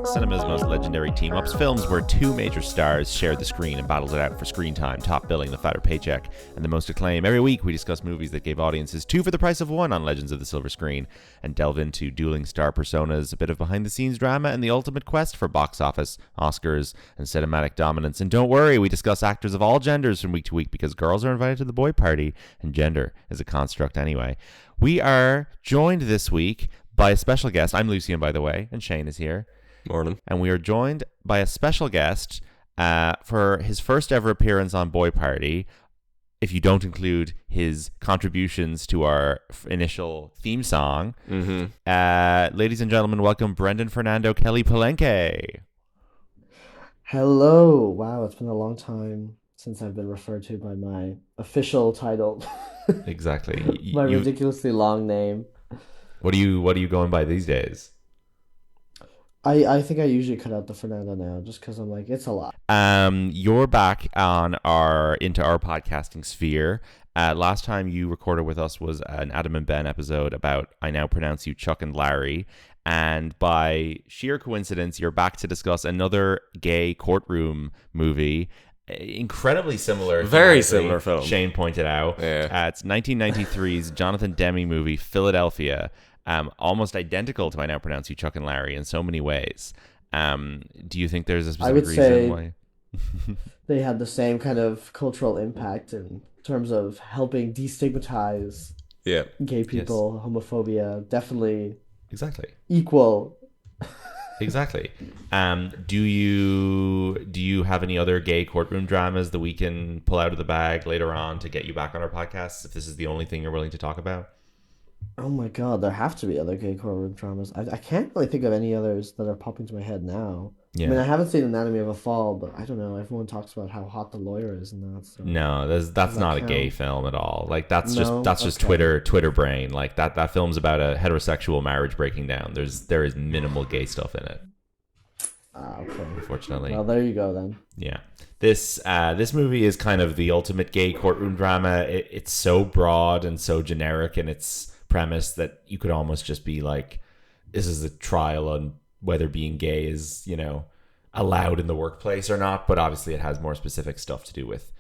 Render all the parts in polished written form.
cinema's most legendary team-ups, films where two major stars shared the screen and battled it out for screen time, top billing, the fatter paycheck, and the most acclaim. Every week we discuss movies that gave audiences two for the price of one on Legends of the Silver Screen, and delve into dueling star personas, a bit of behind-the-scenes drama, and the ultimate quest for box office, Oscars, and cinematic dominance. And don't worry, we discuss actors of all genders from week to week because girls are invited to the boy party, and gender is a construct anyway. We are joined this week by a special guest. I'm Lucien, by the way, and Shane is here. Morning. And we are joined by a special guest for his first ever appearance on Boy Party, if you don't include his contributions to our initial theme song. Ladies and gentlemen, welcome Brendan Fernando Kelly Palenque. Hello. Wow, it's been a long time since I've been referred to by my official title. Exactly. My ridiculously long name. What are you going by these days? I think I usually cut out the Fernando now just because I'm like, it's a lot. You're back into our podcasting sphere. Last time you recorded with us was an Adam and Ben episode about I Now Pronounce You Chuck and Larry. And by sheer coincidence, you're back to discuss another gay courtroom movie. Incredibly similar. Very similar film. Shane pointed out. Yeah. It's 1993's Jonathan Demme movie, Philadelphia. Almost identical to I Now Pronounce You Chuck and Larry in so many ways. Do you think there's a specific reason why? They had the same kind of cultural impact in terms of helping destigmatize gay people, homophobia, definitely exactly equal. Exactly. Do you have any other gay courtroom dramas that we can pull out of the bag later on to get you back on our podcast if this is the only thing you're willing to talk about? Oh my god, there have to be other gay courtroom dramas. I can't really think of any others that are popping to my head now. Yeah. I mean, I haven't seen Anatomy of a Fall, but I don't know. Everyone talks about how hot the lawyer is and that. So. No, that's not a gay film at all. Like that's just Twitter brain. Like that film's about a heterosexual marriage breaking down. There is minimal gay stuff in it. Okay. Unfortunately. Well, there you go then. Yeah. This movie is kind of the ultimate gay courtroom drama. It's so broad and so generic in its premise that you could almost just be like, this is a trial on whether being gay is, allowed in the workplace or not. But obviously it has more specific stuff to do with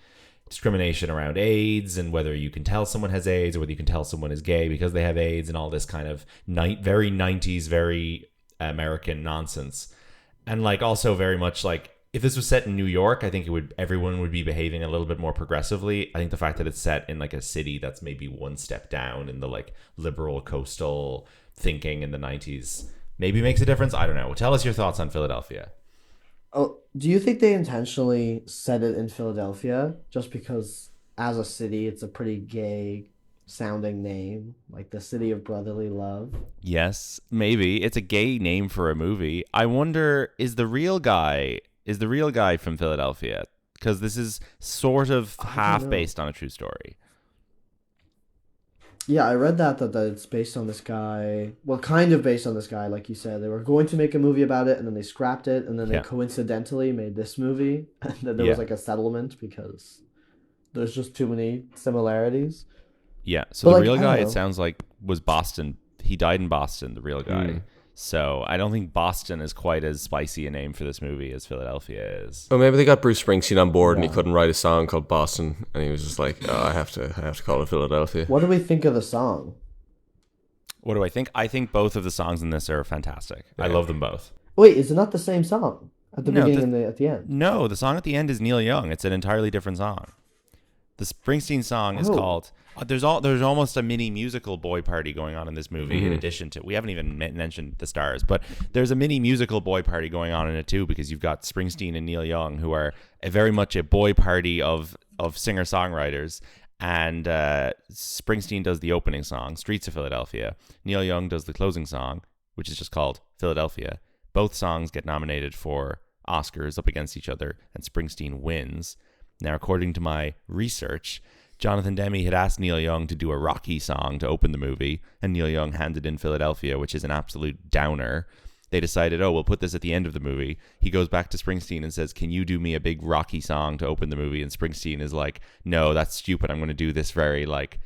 discrimination around AIDS and whether you can tell someone has AIDS or whether you can tell someone is gay because they have AIDS and all this kind of very 90s, very American nonsense. And like also very much like if this was set in New York, I think everyone would be behaving a little bit more progressively. I think the fact that it's set in like a city that's maybe one step down in the like liberal coastal thinking in the 90s maybe makes a difference. I don't know. Tell us your thoughts on Philadelphia. Oh, do you think they intentionally set it in Philadelphia just because as a city it's a pretty gay sounding name, like the city of brotherly love? Yes, maybe. It's a gay name for a movie. I wonder, is the real guy from Philadelphia? Because this is sort of half based on a true story. Yeah, I read that it's based on this guy. Well, kind of based on this guy, like you said. They were going to make a movie about it, and then they scrapped it, and then they coincidentally made this movie. And then there was like a settlement because there's just too many similarities. Yeah, so the real guy, it sounds like, was Boston. He died in Boston, the real guy. So I don't think Boston is quite as spicy a name for this movie as Philadelphia is. Well, maybe they got Bruce Springsteen on board and he couldn't write a song called Boston, and he was just like, "Oh, I have to call it Philadelphia." What do we think of the song? What do I think? I think both of the songs in this are fantastic. Yeah. I love them both. Wait, is it not the same song at the beginning and at the end? No, the song at the end is Neil Young. It's an entirely different song. The Springsteen song is called... There's almost a mini musical boy party going on in this movie. In addition to, we haven't even mentioned the stars, but there's a mini musical boy party going on in it too, because you've got Springsteen and Neil Young, who are very much a boy party of singer-songwriters. And Springsteen does the opening song, Streets of Philadelphia. Neil Young does the closing song, which is just called Philadelphia. Both songs get nominated for Oscars up against each other, and Springsteen wins. Now, according to my research, Jonathan Demme had asked Neil Young to do a Rocky song to open the movie, and Neil Young handed in Philadelphia, which is an absolute downer. They decided, we'll put this at the end of the movie. He goes back to Springsteen and says, "Can you do me a big Rocky song to open the movie?" And Springsteen is like, "No, that's stupid. I'm going to do this very, like,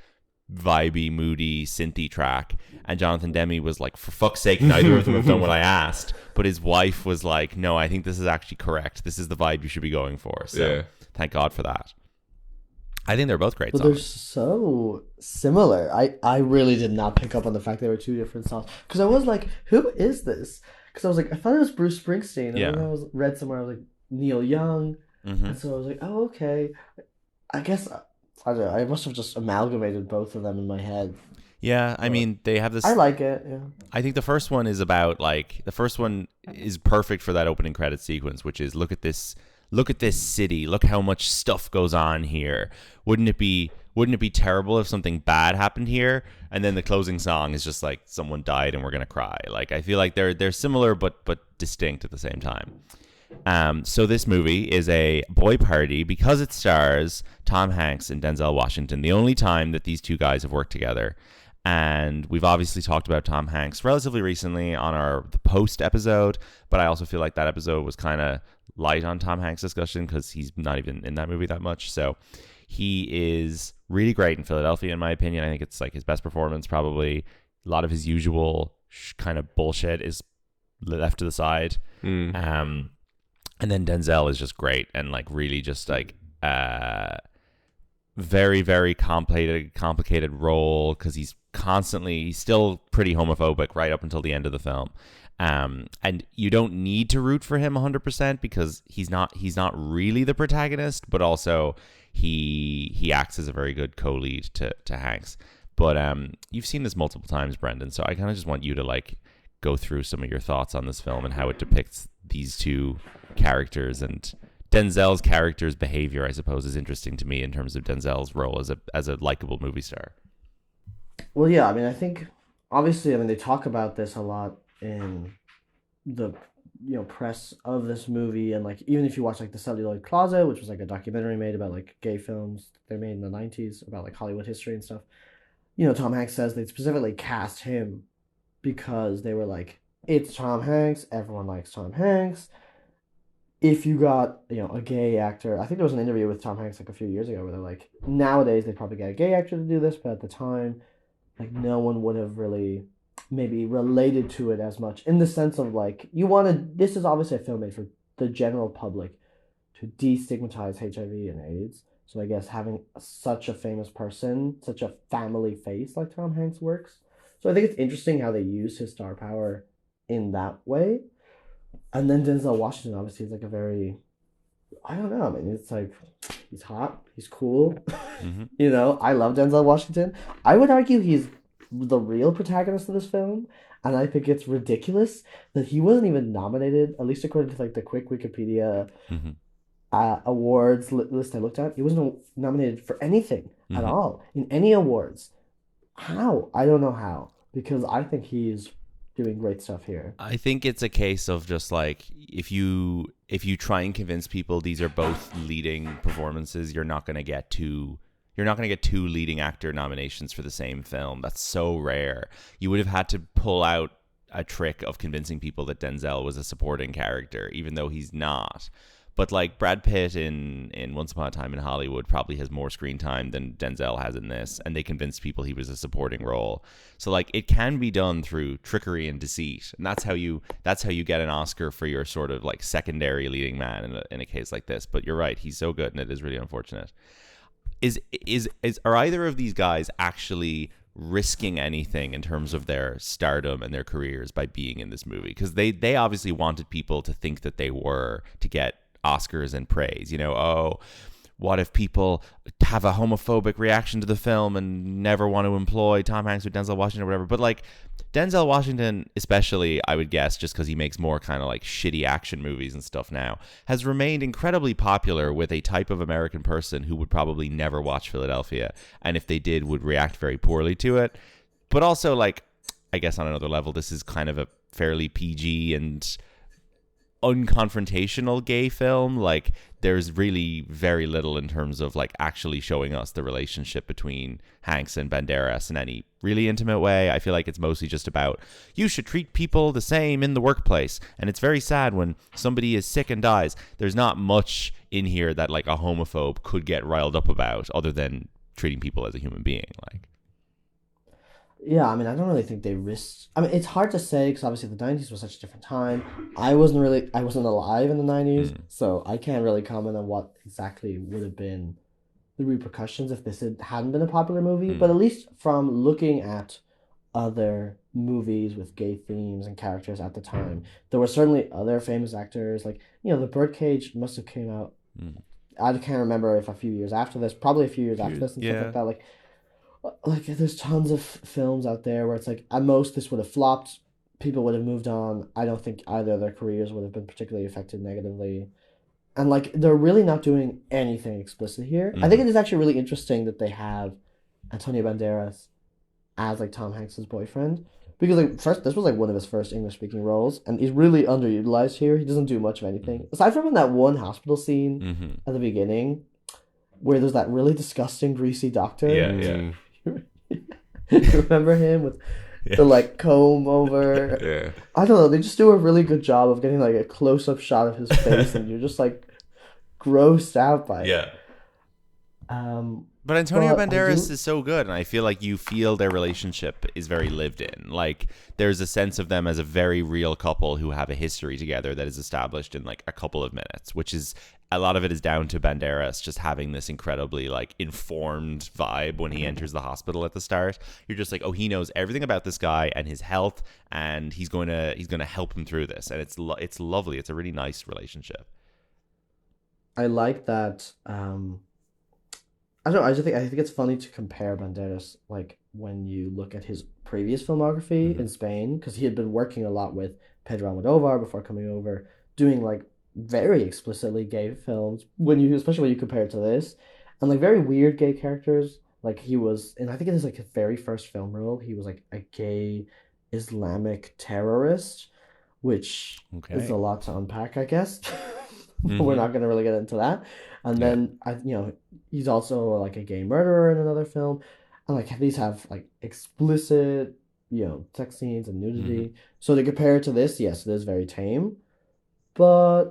vibey, moody, synthy track. And Jonathan Demme was like, for fuck's sake, neither of them have done what I asked. But his wife was like, no, I think this is actually correct. This is the vibe you should be going for. So thank God for that. I think they're both great songs. They're so similar. I really did not pick up on the fact they were two different songs. Because I was like, who is this? Because I was like, I thought it was Bruce Springsteen. And then I read somewhere, I was like, Neil Young. And so I was like, oh, okay. I guess, I don't know, I must have just amalgamated both of them in my head. Yeah, I mean, they have this... I like it, yeah. I think the first one is about, like... The first one is perfect for that opening credit sequence, which is, look at this city. Look how much stuff goes on here. Wouldn't it be terrible if something bad happened here? And then the closing song is just like, someone died and we're going to cry. Like, I feel like they're similar but distinct at the same time. So this movie is a boy party because it stars Tom Hanks and Denzel Washington, the only time that these two guys have worked together. And we've obviously talked about Tom Hanks relatively recently on the post episode, but I also feel like that episode was kind of light on Tom Hanks discussion because he's not even in that movie that much. So he is really great in Philadelphia, in my opinion. I think it's like his best performance, probably. A lot of his usual kind of bullshit is left to the side. And then Denzel is just great and like really just like very, very complicated role because he's still pretty homophobic right up until the end of the film. And you don't need to root for him 100% because he's not really the protagonist, but also he acts as a very good co-lead to Hanks. But you've seen this multiple times, Brendan, so I kind of just want you to like go through some of your thoughts on this film and how it depicts these two characters. And Denzel's character's behavior, I suppose, is interesting to me in terms of Denzel's role as a likable movie star. Well, yeah, I mean, I think, obviously, I mean, they talk about this a lot in the, press of this movie. And, like, even if you watch, like, The Celluloid Closet, which was, like, a documentary made about, like, gay films they made in the 90s about, like, Hollywood history and stuff, Tom Hanks says they specifically cast him because they were like, it's Tom Hanks, everyone likes Tom Hanks. If you got, a gay actor, I think there was an interview with Tom Hanks like a few years ago where they're like, nowadays they'd probably get a gay actor to do this, but at the time, like, no one would have really maybe related to it as much in the sense of like, this is obviously a film made for the general public to destigmatize HIV and AIDS. So I guess having such a famous person, such a family face like Tom Hanks works. So I think it's interesting how they use his star power in that way. And then Denzel Washington obviously is like a very, I don't know, I mean, it's like, he's hot, he's cool. I love Denzel Washington. I would argue he's the real protagonist of this film, and I think it's ridiculous that he wasn't even nominated, at least according to like the quick Wikipedia awards list I looked at. He wasn't nominated for anything at all, in any awards. How? I don't know how, because I think he's doing great stuff here. I think it's a case of just like, if you try and convince people these are both leading performances, you're not going to get two leading actor nominations for the same film. That's so rare. You would have had to pull out a trick of convincing people that Denzel was a supporting character, even though he's not. But like Brad Pitt in Once Upon a Time in Hollywood probably has more screen time than Denzel has in this, and they convinced people he was a supporting role. So like, it can be done through trickery and deceit, and that's how you get an Oscar for your sort of like secondary leading man in a case like this. But you're right, he's so good, and it is really unfortunate. Are either of these guys actually risking anything in terms of their stardom and their careers by being in this movie? Because they obviously wanted people to think that they were, to get Oscars and praise. What if people have a homophobic reaction to the film and never want to employ Tom Hanks or Denzel Washington or whatever? But like, Denzel Washington, especially, I would guess, just because he makes more kind of like shitty action movies and stuff now, has remained incredibly popular with a type of American person who would probably never watch Philadelphia, and if they did, would react very poorly to it. But also, like, I guess on another level, this is kind of a fairly PG and unconfrontational gay film. Like, there's really very little in terms of like actually showing us the relationship between Hanks and Banderas in any really intimate way. I feel like it's mostly just about, you should treat people the same in the workplace, and it's very sad when somebody is sick and dies. There's not much in here that like a homophobe could get riled up about, other than treating people as a human being. Like, Yeah, I mean, I don't really think they risked. I mean, it's hard to say because obviously the '90s was such a different time. I wasn't alive in the '90s, Mm. so I can't really comment on what exactly would have been the repercussions if hadn't been a popular movie. But Mm. at least from looking at other movies with gay themes and characters at the time, there were certainly other famous actors. Like, The Birdcage must have came out. Mm. I can't remember if a few years after this, probably a few years after this and stuff like Yeah. that. Like there's tons of films out there where it's like at most this would have flopped, people would have moved on. I don't think either of their careers would have been particularly affected negatively, and like they're really not doing anything explicit here. I think Mhm. it is actually really interesting that they have Antonio Banderas as like Tom Hanks's boyfriend, because like first this was like one of his first English speaking roles, and he's really underutilized here. He doesn't do much of anything aside from in that one hospital scene Mm-hmm. at the beginning where there's that really disgusting greasy doctor. Yeah, yeah. Remember him with the Yeah. like comb over? Yeah. I don't know. They just do a really good job of getting like a close up shot of his face, and you're just like grossed out by it. Yeah. Um, But Antonio but I Banderas do. is so good, and I feel like you feel their relationship is very lived in. Like there's a sense of them as a very real couple who have a history together that is established in like a couple of minutes, which is a lot of it is down to Banderas just having this incredibly like informed vibe when he enters the hospital at the start. You're just like, oh, he knows everything about this guy and his health, and he's going to help him through this, and it's lovely. It's a really nice relationship. I like that. I don't know. I think it's funny to compare Banderas like when you look at his previous filmography Mm-hmm. in Spain, because he had been working a lot with Pedro Almodovar before coming over, doing like very explicitly gay films. Especially when you compare it to this, and like very weird gay characters. Like he was, and I think it is like his very first film role. He was like a gay Islamic terrorist, which is a Okay. lot to unpack, I guess. But we're Mm-hmm. not going to really get into that. And Yeah. then he's also like a gay murderer in another film, and like these have like explicit, sex scenes and Mm-hmm. nudity. So to compare it to this, yes, it is very tame, but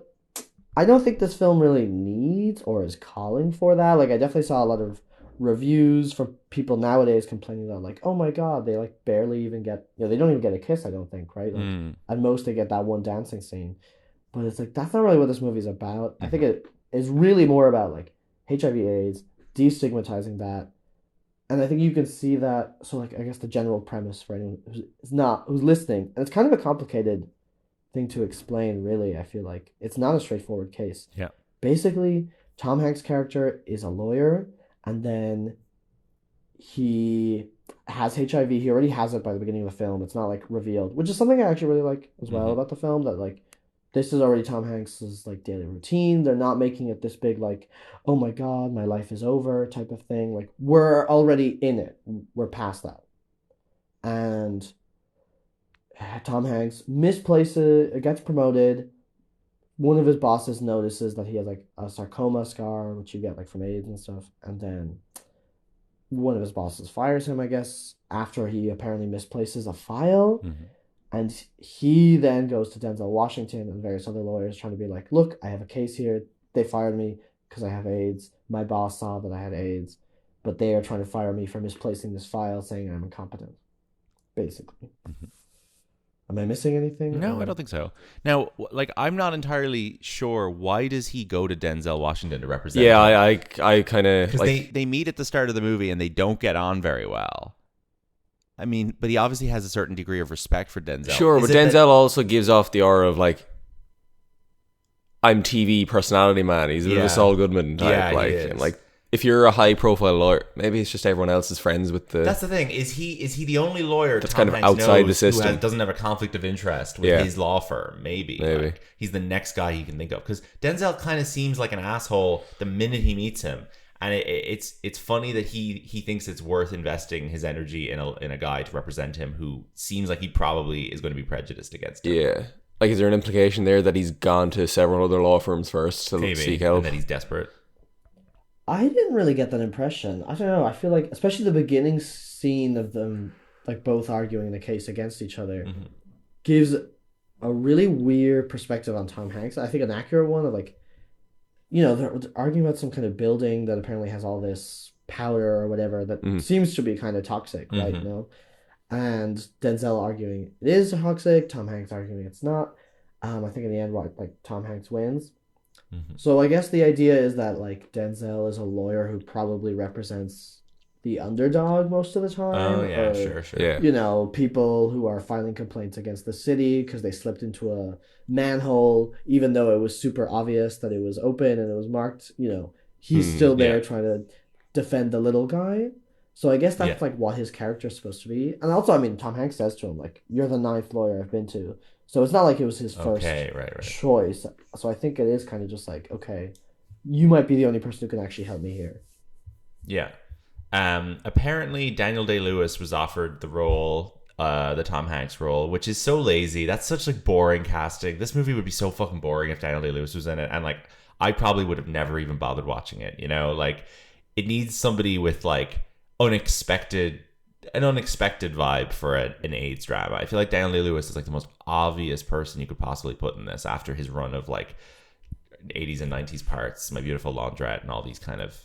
I don't think this film really needs or is calling for that. Like I definitely saw a lot of reviews from people nowadays complaining that like, oh my God, they like barely even get, they don't even get a kiss, I don't think, right? Like Mm-hmm. at most they get that one dancing scene. But it's like that's not really what this movie's about. I think it is really more about like HIV/AIDS, destigmatizing that. And I think you can see that. So like I guess the general premise for anyone who's listening, and it's kind of a complicated thing to explain, really. I feel like it's not a straightforward case. Yeah. Basically, Tom Hanks' character is a lawyer, and then he has HIV. He already has it by the beginning of the film. It's not like revealed, which is something I actually really like as well Mm-hmm. about the film. That like this is already Tom Hanks's like daily routine. They're not making it this big like, oh my God, my life is over type of thing. Like we're already in it. We're past that. And Tom Hanks misplaces, gets promoted. One of his bosses notices that he has like a sarcoma scar, which you get like from AIDS and stuff, and then one of his bosses fires him, I guess, after he apparently misplaces a file. Mm-hmm. And he then goes to Denzel Washington and various other lawyers trying to be like, look, I have a case here. They fired me because I have AIDS. My boss saw that I had AIDS, but they are trying to fire me for misplacing this file saying I'm incompetent, basically. Mm-hmm. Am I missing anything? No, I don't think so. Now, like, I'm not entirely sure why does he go to Denzel Washington to represent Yeah, him? I kind of Because like. they meet at the start of the movie and they don't get on very well. I mean, but he obviously has a certain degree of respect for Denzel. Sure, Is but it that- Denzel also gives off the aura of like, I'm TV personality man. He's a bit of Yeah. a Saul Goodman type. Yeah, he like, is. and like if you're a high profile lawyer, maybe it's just everyone else is friends with the. That's the thing. Is he the only lawyer That's Tom kind of Hanks outside knows the system. who doesn't have a conflict of interest with Yeah. his law firm? Maybe. Maybe. Like, he's the next guy he can think of. Because Denzel kind of seems like an asshole the minute he meets him. And it's funny that he thinks it's worth investing his energy in a guy to represent him who seems like he probably is going to be prejudiced against him. Yeah. Like, is there an implication there that he's gone to several other law firms first to Maybe. seek help? And that he's desperate. I didn't really get that impression. I don't know. I feel like, especially the beginning scene of them, like both arguing the case against each other, gives a really weird perspective on Tom Hanks. I think an accurate one of like, they're arguing about some kind of building that apparently has all this powder or whatever that seems to be kind of toxic, right? and Denzel arguing it is toxic, Tom Hanks arguing it's not. I think in the end, like Tom Hanks wins. Mm-hmm. So I guess the idea is that like Denzel is a lawyer who probably represents the underdog most of the time, Oh yeah, or sure. Yeah. people who are filing complaints against the city because they slipped into a manhole, even though it was super obvious that it was open and it was marked. He's still Yeah. there trying to defend the little guy. So I guess Yeah. that's like what his character is supposed to be. And also, I mean, Tom Hanks says to him like, "You're the ninth lawyer I've been to." So it's not like it was his first Okay, right. choice. So I think it is kind of just like, okay, you might be the only person who can actually help me here. Yeah. Apparently Daniel Day-Lewis was offered the role, the Tom Hanks role, which is so lazy. That's such like boring casting. This movie would be so fucking boring if Daniel Day-Lewis was in it, and like I probably would have never even bothered watching it. Like it needs somebody with like an unexpected vibe for an AIDS drama. I feel like Daniel Day-Lewis is like the most obvious person you could possibly put in this after his run of like 80s and 90s parts, My Beautiful Laundrette, and all these kind of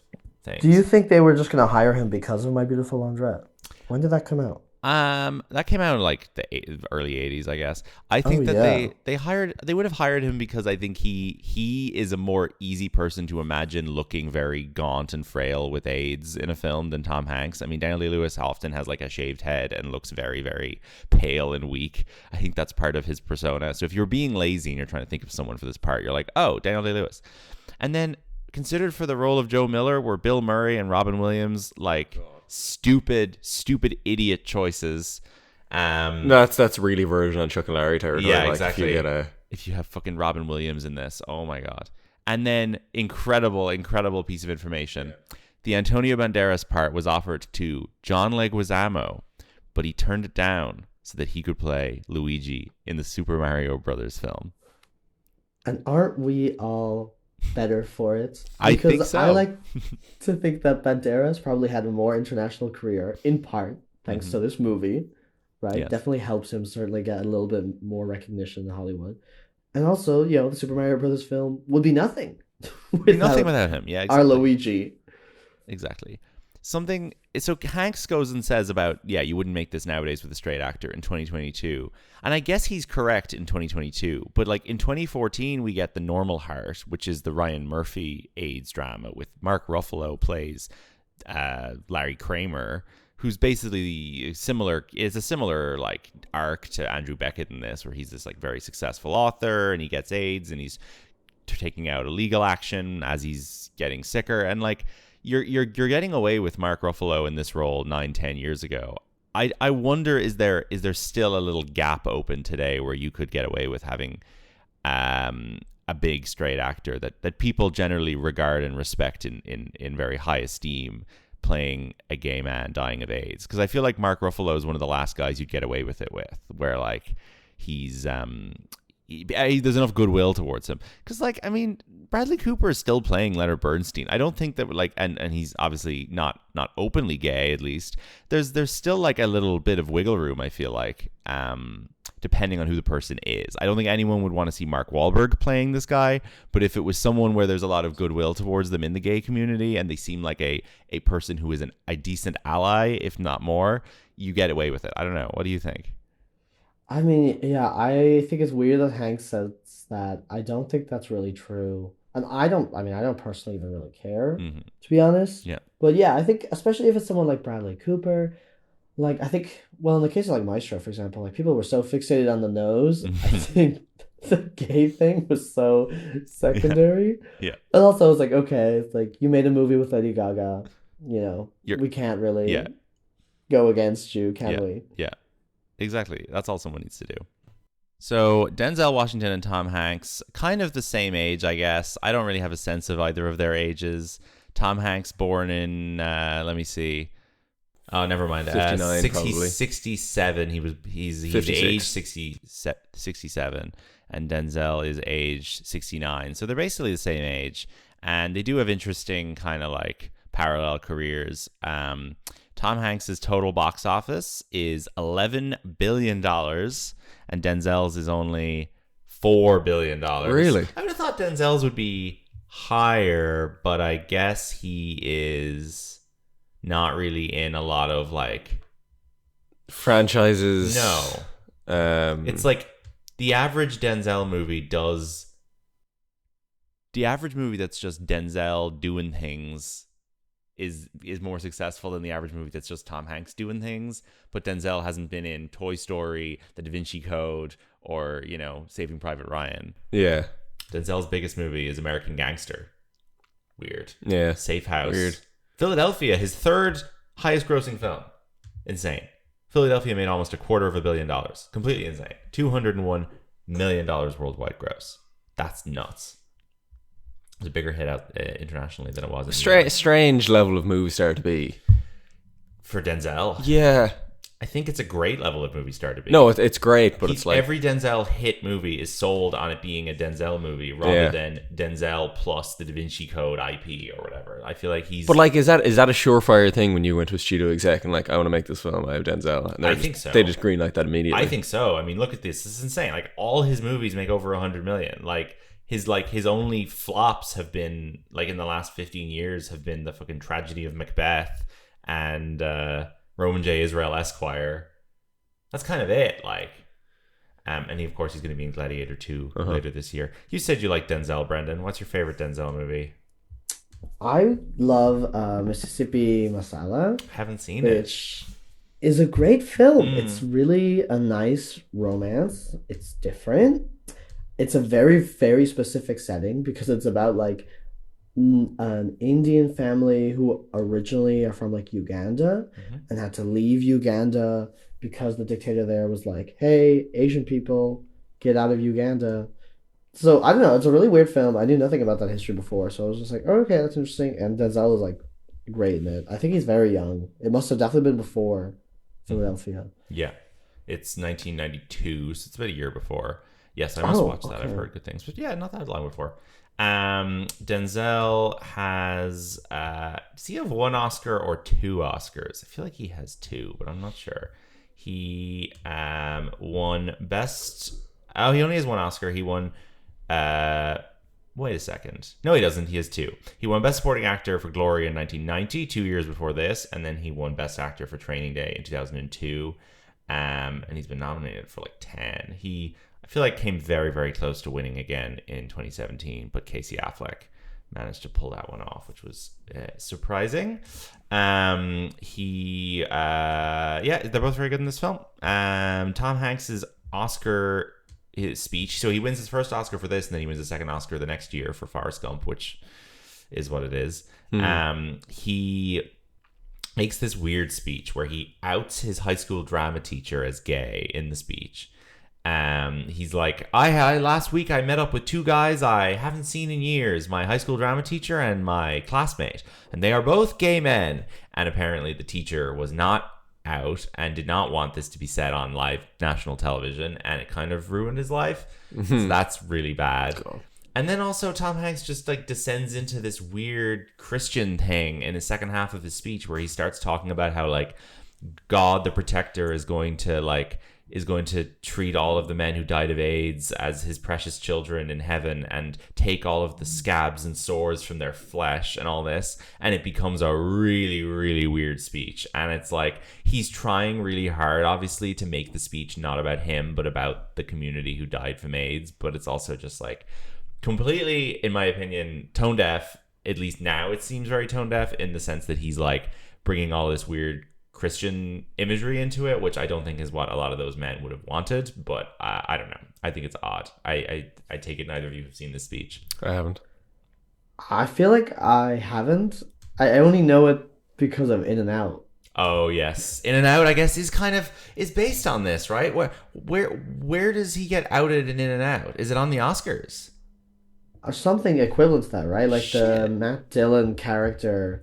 things. Do you think they were just going to hire him because of My Beautiful Laundrette? When did that come out? That came out in like the early 80s, I guess. I think they would have hired him because I think he is a more easy person to imagine looking very gaunt and frail with AIDS in a film than Tom Hanks. I mean, Daniel Day-Lewis often has like a shaved head and looks very, very pale and weak. I think that's part of his persona. So if you're being lazy and you're trying to think of someone for this part, you're like, oh, Daniel Day-Lewis. And then considered for the role of Joe Miller were Bill Murray and Robin Williams, like stupid idiot choices. That's really version on Chuck and Larry territory. Yeah, like, exactly. If you you have fucking Robin Williams in this, oh my god. And then incredible piece of information. Yeah. The Antonio Banderas part was offered to John Leguizamo, but he turned it down so that he could play Luigi in the Super Mario Brothers film. And aren't we all better for it? I think so. I like to think that Banderas probably had a more international career, in part thanks to this movie, right? Yes. Definitely helps him certainly get a little bit more recognition in Hollywood. And also, the Super Mario Brothers film would be nothing. Without him. Yeah, exactly. Our Luigi. Exactly. So Hanks goes and says about, you wouldn't make this nowadays with a straight actor in 2022. And I guess he's correct in 2022. But like in 2014, we get The Normal Heart, which is the Ryan Murphy AIDS drama with Mark Ruffalo plays Larry Kramer, who's basically similar like arc to Andrew Beckett in this, where he's this like very successful author and he gets AIDS and he's taking out illegal action as he's getting sicker. And like, You're getting away with Mark Ruffalo in this role 9-10 years ago. I wonder, is there still a little gap open today where you could get away with having a big straight actor that people generally regard and respect in very high esteem playing a gay man dying of AIDS? Because I feel like Mark Ruffalo is one of the last guys you'd get away with it with, where like he's there's enough goodwill towards him. Because like, I mean, Bradley Cooper is still playing Leonard Bernstein. I don't think that like, and he's obviously not openly gay, at least. There's still like a little bit of wiggle room, I feel like, depending on who the person is. I don't think anyone would want to see Mark Wahlberg playing this guy, but if it was someone where there's a lot of goodwill towards them in the gay community and they seem like a person who is a decent ally, if not more, you get away with it. I don't know. What do you think? I mean, yeah, I think it's weird that Hank says that. I don't think that's really true. And I don't personally even really care, to be honest. Yeah. But yeah, I think, especially if it's someone like Bradley Cooper, like, I think, well, in the case of like Maestro, for example, like people were so fixated on the nose, I think the gay thing was so secondary. Yeah. And also, I was like, okay, it's like, you made a movie with Lady Gaga, we can't really go against you, can we? Yeah. Exactly. That's all someone needs to do. So Denzel Washington and Tom Hanks, kind of the same age, I guess. I don't really have a sense of either of their ages. Tom Hanks born in, let me see. Oh, never mind. 59, probably. 67. He's age 67, and Denzel is age 69. So they're basically the same age, and they do have interesting kind of like parallel careers. Tom Hanks's total box office is $11 billion, and Denzel's is only $4 billion. Really? I would have thought Denzel's would be higher, but I guess he is not really in a lot of like franchises. No. It's like the average movie that's just Denzel doing things is more successful than the average movie that's just Tom Hanks doing things. But Denzel hasn't been in Toy Story, The Da Vinci Code, or, Saving Private Ryan. Yeah. Denzel's biggest movie is American Gangster. Weird. Yeah. Safe House. Weird. Philadelphia, his third highest grossing film. Insane. Philadelphia made almost $250 million. Completely insane. $201 million worldwide gross. That's nuts. It was a bigger hit out internationally than it was. Strange level of movie star to be. For Denzel. Yeah. I think it's a great level of movie star to be. No, it's great, but it's like... Every Denzel hit movie is sold on it being a Denzel movie rather than Denzel plus the Da Vinci Code IP or whatever. I feel like he's... But like, is that a surefire thing when you went to a studio exec and like, I want to make this film, I have Denzel? And I think so. They just greenlight that immediately. I think so. I mean, look at this. This is insane. Like, all his movies make over $100 million. Like, his only flops have been, like, in the last 15 years have been the fucking Tragedy of Macbeth and Roman J. Israel Esquire. That's kind of it. Like, and of course he's going to be in Gladiator 2 later this year. You said you like Denzel, Brendan. What's your favorite Denzel movie? I love Mississippi Masala. Haven't seen it. Which is a great film. It's really a nice romance. It's different. It's a very, very specific setting because it's about like an Indian family who originally are from like Uganda and had to leave Uganda because the dictator there was like, hey, Asian people, get out of Uganda. So I don't know, it's a really weird film. I knew nothing about that history before, so I was just like, oh, okay, that's interesting. And Denzel is like great in it. I think he's very young. It must have definitely been before Philadelphia. Yeah, it's 1992, so it's about a year before. Yes, I must watch that. I've heard good things, but yeah, not that long before. Denzel has does he have one Oscar or two Oscars? I feel like he has two, but I'm not sure. He won best. Oh, he only has one Oscar. He won wait a second. No, he doesn't. He has two. He won Best Supporting Actor for Glory in 1990, 2 years before this, and then he won Best Actor for Training Day in 2002. And he's been nominated for like 10. I feel like came very, very close to winning again in 2017, but Casey Affleck managed to pull that one off, which was surprising. They're both very good in this film. Tom Hanks's Oscar his speech, so he wins his first Oscar for this, and then he wins his second Oscar the next year for Forrest Gump, which is what it is. He makes this weird speech where he outs his high school drama teacher as gay in the speech. He's like, I last week I met up with two guys I haven't seen in years, my high school drama teacher and my classmate, and they are both gay men. And apparently the teacher was not out and did not want this to be said on live national television, and it kind of ruined his life. So that's really bad. Cool. And then also Tom Hanks just like descends into this weird Christian thing in the second half of his speech where he starts talking about how like God the protector is going to treat all of the men who died of AIDS as his precious children in heaven and take all of the scabs and sores from their flesh and all this. And it becomes a really, really weird speech. And it's like, he's trying really hard, obviously, to make the speech not about him, but about the community who died from AIDS. But it's also just like completely, in my opinion, tone deaf. At least now it seems very tone deaf in the sense that he's like bringing all this weird Christian imagery into it, which I don't think is what a lot of those men would have wanted, but I don't know. I think it's odd. I take it neither of you have seen this speech. I haven't. I feel like I haven't. I only know it because of In and Out. Oh yes, In and Out, I guess, is based on this, right? Where does he get outed in and Out? Is it on the Oscars? Or something equivalent to that, right? Like the Matt Dillon character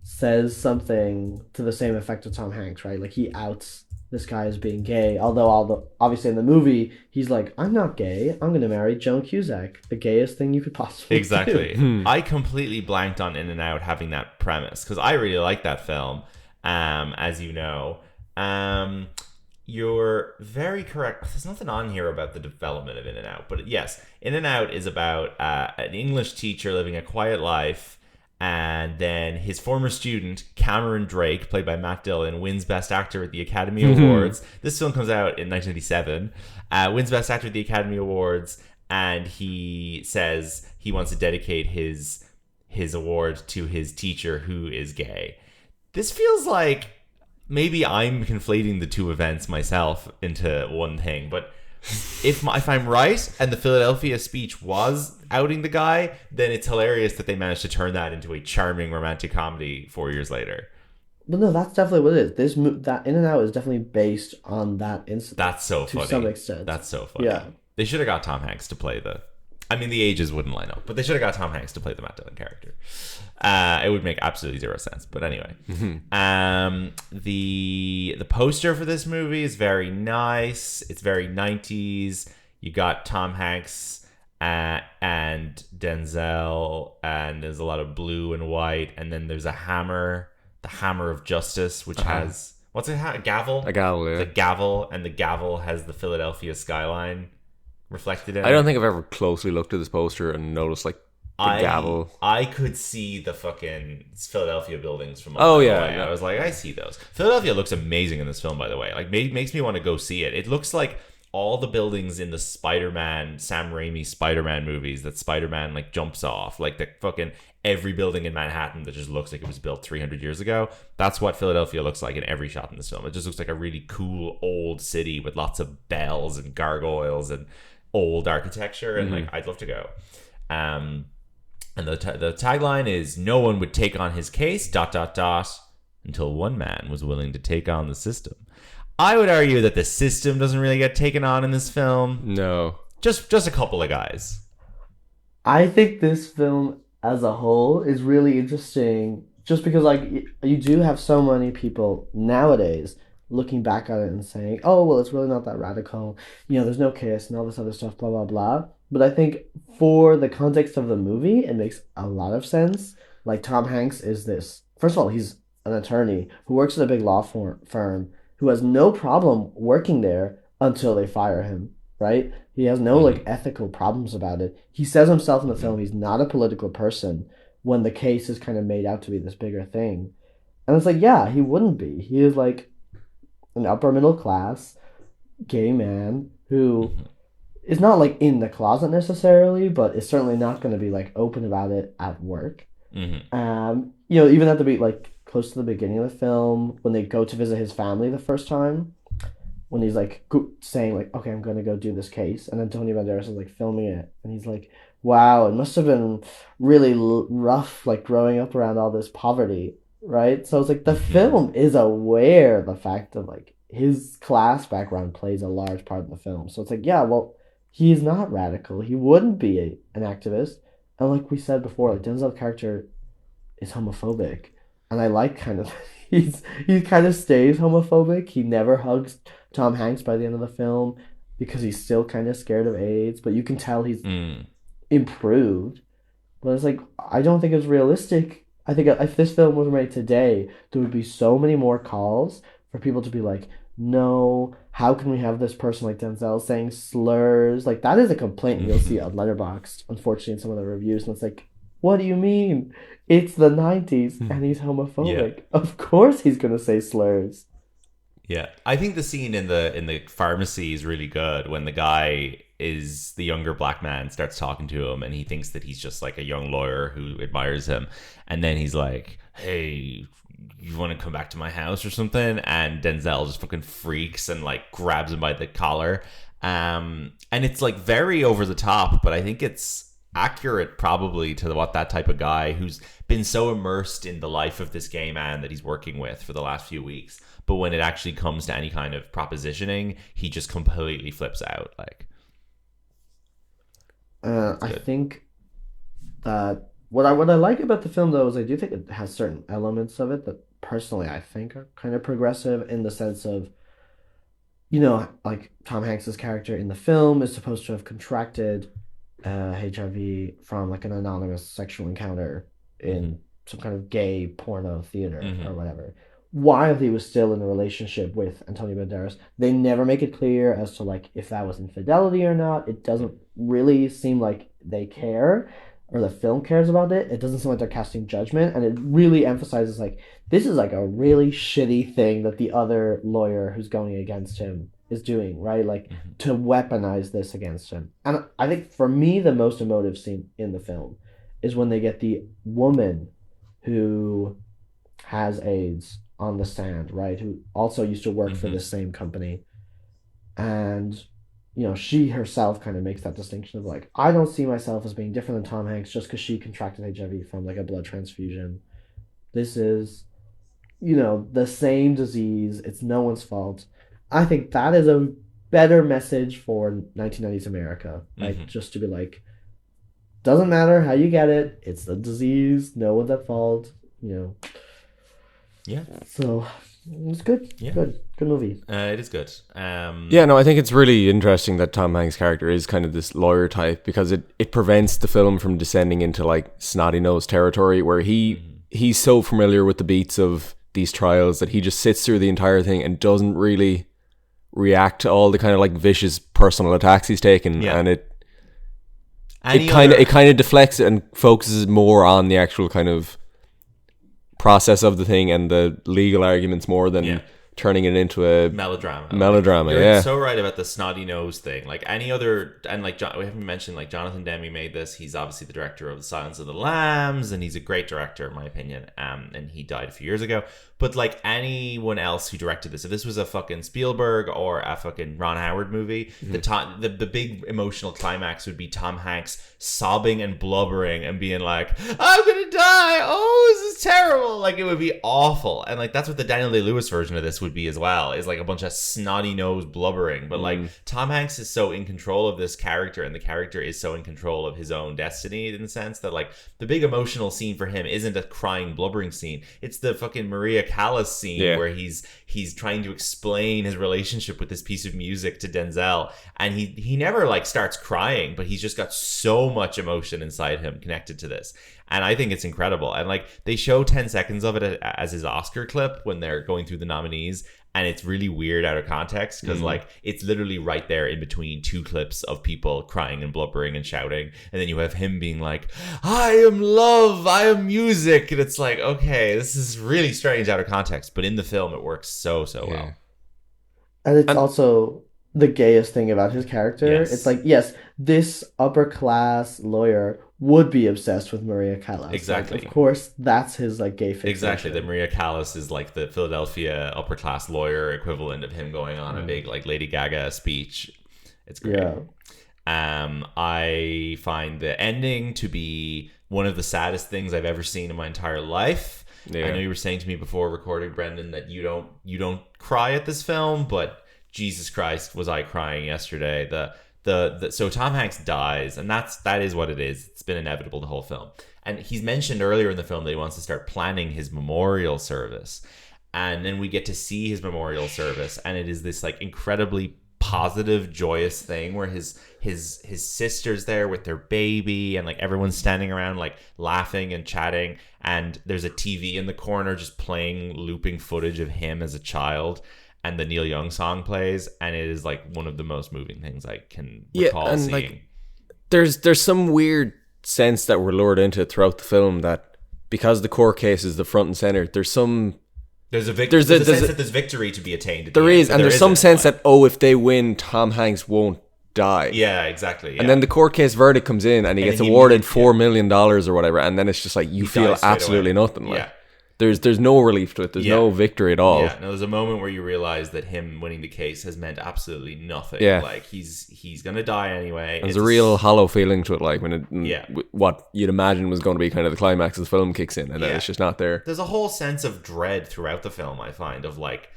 says something to the same effect of Tom Hanks, right? Like he outs this guy as being gay, although obviously in the movie he's like, I'm not gay, I'm gonna marry Joan Cusack, the gayest thing you could possibly do. I completely blanked on In and Out having that premise because I really like that film, as you know. You're very correct. There's nothing on here about the development of In and Out, but yes, In and Out is about an English teacher living a quiet life And then his former student, Cameron Drake, played by Matt Dillon, wins Best Actor at the Academy Awards. This film comes out in 1987. Wins Best Actor at the Academy Awards, and he says he wants to dedicate his award to his teacher who is gay. This feels like maybe I'm conflating the two events myself into one thing, but if I'm right and the Philadelphia speech was outing the guy, then it's hilarious that they managed to turn that into a charming romantic comedy 4 years later. But no, that's definitely what it is. That In and Out is definitely based on that incident. That's so funny. To some extent. That's so funny. Yeah. They should have got Tom Hanks to play the ages wouldn't line up, but they should have got Tom Hanks to play the Matt Dillon character. It would make absolutely zero sense. But anyway, the poster for this movie is very nice. It's very 90s. You got Tom Hanks and Denzel, and there's a lot of blue and white, and then there's a hammer, the Hammer of Justice, which has what's it? A gavel. A gavel, yeah. The gavel, and the gavel has the Philadelphia skyline reflected in it. I don't think I've ever closely looked at this poster and noticed like the gavel. I could see the fucking Philadelphia buildings from away. I was like, I see those. Philadelphia looks amazing in this film, by the way. Like, makes me want to go see it. It looks like all the buildings in the Spider-Man, Sam Raimi Spider-Man movies that Spider-Man like jumps off, like the fucking every building in Manhattan that just looks like it was built 300 years ago. That's what Philadelphia looks like in every shot in this film. It just looks like a really cool old city with lots of bells and gargoyles and old architecture, and like I'd love to go. And the tagline is, "No one would take on his case ... until one man was willing to take on the system." I would argue that the system doesn't really get taken on in this film. No, just a couple of guys. I think this film as a whole is really interesting, just because like you do have so many people nowadays looking back at it and saying, oh, well, it's really not that radical. You know, there's no kiss and all this other stuff, blah, blah, blah. But I think for the context of the movie, it makes a lot of sense. Like, Tom Hanks is this... First of all, he's an attorney who works at a big law firm who has no problem working there until they fire him, right? He has no, like, ethical problems about it. He says himself in the film he's not a political person when the case is kind of made out to be this bigger thing. And it's like, yeah, he wouldn't be. He is, like, an upper middle class gay man who is not like in the closet necessarily, but is certainly not going to be like open about it at work. You know, even at the like close to the beginning of the film, when they go to visit his family the first time, when he's like saying like, okay, I'm going to go do this case, and Antonio Banderas is like filming it, and he's like, wow, it must have been really rough, like growing up around all this poverty. Right? So it's like the film is aware of the fact that like his class background plays a large part in the film. So it's like, yeah, well, he's not radical. He wouldn't be an activist. And like we said before, like Denzel's character is homophobic. And I like kind of he kind of stays homophobic. He never hugs Tom Hanks by the end of the film because he's still kind of scared of AIDS, but you can tell he's improved. But it's like, I don't think it's realistic. I think if this film was made today, there would be so many more calls for people to be like, no, how can we have this person like Denzel saying slurs? Like, that is a complaint you'll see on Letterboxd, unfortunately, in some of the reviews. And it's like, what do you mean? It's the 90s and he's homophobic. Yeah. Of course he's going to say slurs. Yeah. I think the scene in the pharmacy is really good when the guy is the younger black man starts talking to him and he thinks that he's just like a young lawyer who admires him, and then he's like, hey, you want to come back to my house or something? And Denzel just fucking freaks and like grabs him by the collar, and it's like very over the top, but I think it's accurate probably to what that type of guy who's been so immersed in the life of this gay man that he's working with for the last few weeks, but when it actually comes to any kind of propositioning, he just completely flips out. Like, I think that what I like about the film, though, is I do think it has certain elements of it that personally I think are kind of progressive, in the sense of, you know, like Tom Hanks's character in the film is supposed to have contracted HIV from like an anonymous sexual encounter in some kind of gay porno theater or whatever, while he was still in a relationship with Antonio Banderas. They never make it clear as to like if that was infidelity or not. It doesn't really seem like they care. or the film cares about it. It doesn't seem like they're casting judgment, and it really emphasizes like this is like a really shitty thing that the other lawyer who's going against him is doing, right? Like to weaponize this against him. And I think for me the most emotive scene in the film is when they get the woman who has AIDS on the stand, right? Who also used to work for the same company. And she herself kind of makes that distinction of like, I don't see myself as being different than Tom Hanks just because she contracted HIV from like a blood transfusion. This is, the same disease. It's no one's fault. I think that is a better message for 1990s America. Like, just to be like, doesn't matter how you get it. It's the disease. No one's at fault. Yeah. So it's good. Yeah. Good movie. It is good. Yeah, no, I think it's really interesting that Tom Hanks' character is kind of this lawyer type because it prevents the film from descending into like snotty nose territory where he's so familiar with the beats of these trials that he just sits through the entire thing and doesn't really react to all the kind of like vicious personal attacks he's taken, and it kind of deflects it and focuses more on the actual kind of process of the thing and the legal arguments more than turning it into a melodrama. You're so right about the snotty nose thing. Like any other, and like we haven't mentioned, like Jonathan Demme made this. He's obviously the director of The Silence of the Lambs, and he's a great director in my opinion. And he died a few years ago. But like anyone else who directed this, if this was a fucking Spielberg or a fucking Ron Howard movie, the big emotional climax would be Tom Hanks sobbing and blubbering and being like, "I'm gonna die! Oh, this is terrible!" Like it would be awful. And like that's what the Daniel Day-Lewis version of this would be as well. Is like a bunch of snotty nose blubbering. But like Tom Hanks is so in control of this character, and the character is so in control of his own destiny in the sense that like the big emotional scene for him isn't a crying blubbering scene. It's the fucking Maria Callas scene where he's trying to explain his relationship with this piece of music to Denzel, and he never like starts crying, but he's just got so much emotion inside him connected to this, and I think it's incredible. And like they show 10 seconds of it as his Oscar clip when they're going through the nominees, and it's really weird out of context because like it's literally right there in between two clips of people crying and blubbering and shouting, and then you have him being like, "I am love, I am music," and it's like, okay, this is really strange out of context, but in the film it works so well. And it's also the gayest thing about his character. Yes. It's like, yes, this upper class lawyer would be obsessed with Maria Callas. Exactly. Like, of course, that's his like gay fixation. Exactly. That Maria Callas is like the Philadelphia upper class lawyer equivalent of him going on a big like Lady Gaga speech. It's great. Yeah. I find the ending to be one of the saddest things I've ever seen in my entire life. Yeah. I know you were saying to me before recording, Brendan, that you don't cry at this film, but Jesus Christ, was I crying yesterday. So Tom Hanks dies, and that is what it is. It's been inevitable the whole film. And he's mentioned earlier in the film that he wants to start planning his memorial service. And then we get to see his memorial service, and it is this like incredibly positive, joyous thing where his sister's there with their baby, and like everyone's standing around like laughing and chatting, and there's a TV in the corner just playing looping footage of him as a child, and the Neil Young song plays, and it is like one of the most moving things I can recall and seeing. Like, there's some weird sense that we're lured into throughout the film that because the court case is the front and center, there's a sense that there's victory to be attained. There is, and there's some sense that if they win, Tom Hanks won't die. Yeah, exactly. Yeah. And then the court case verdict comes in, and he gets awarded $4 million or whatever, and then it's just like you feel absolutely nothing. Like, there's no relief to it. There's no victory at all. Yeah, no, there's a moment where you realize that him winning the case has meant absolutely nothing. Yeah. Like he's gonna die anyway. There's a real hollow feeling to it, like when what you'd imagine was going to be kind of the climax of the film kicks in, and then it's just not there. There's a whole sense of dread throughout the film, I find, of like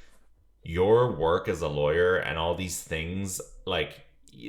your work as a lawyer and all these things, like